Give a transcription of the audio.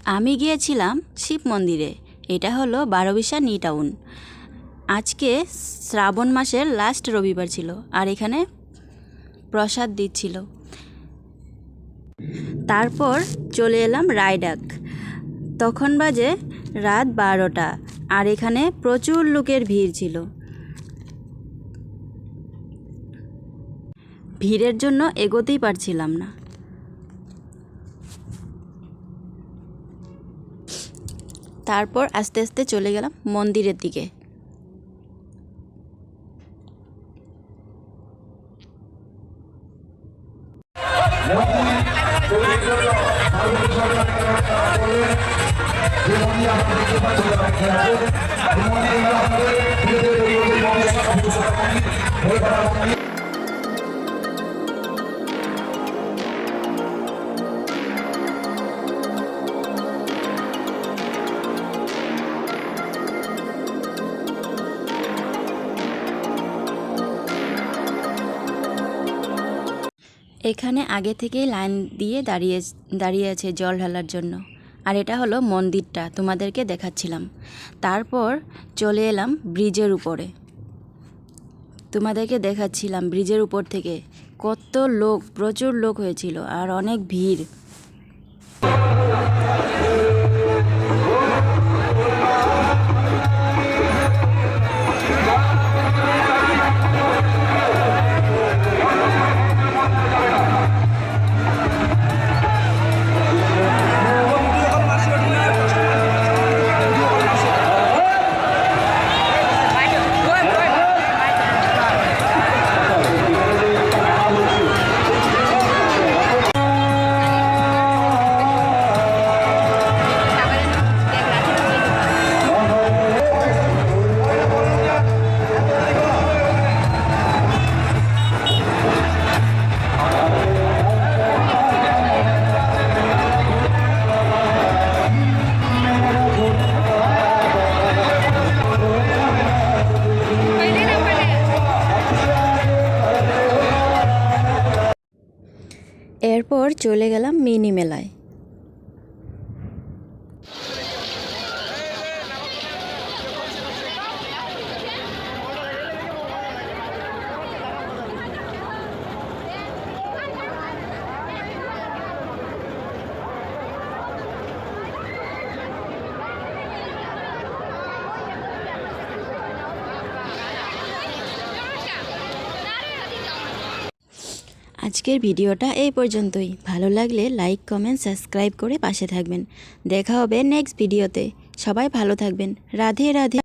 আমি গিয়েছিলাম শিব মন্দিরে। এটা হলো বারোবিশা নিউ টাউন। আজকে শ্রাবণ মাসের লাস্ট রবিবার ছিল, আর এখানে প্রসাদ দিচ্ছিল। তারপর চলে এলাম রায়ডাক। তখন বাজে রাত 12টা, আর এখানে প্রচুর লোকের ভিড় ছিল। ভিড়ের জন্য এগোতেই পারছিলাম না। তারপর আস্তে আস্তে চলে গেলাম মন্দিরের দিকে। এখানে আগে থেকেই লাইন দিয়ে দাঁড়িয়ে আছে জল ঢালার জন্য। আর এটা হলো মন্দিরটা, তোমাদেরকে দেখাচ্ছিলাম। তারপর চলে এলাম ব্রিজের উপরে। তোমাদেরকে দেখাচ্ছিলাম ব্রিজের উপর থেকে কত লোক, প্রচুর লোক হয়েছিল আর অনেক ভিড়। এরপর চলে গেলাম মিনি মেলায়। আজকের ভিডিওটা এই পর্যন্তই। ভালো লাগলে লাইক, কমেন্ট, সাবস্ক্রাইব করে পাশে থাকবেন। দেখা হবে নেক্সট ভিডিওতে। সবাই ভালো থাকবেন। রাধে রাধে।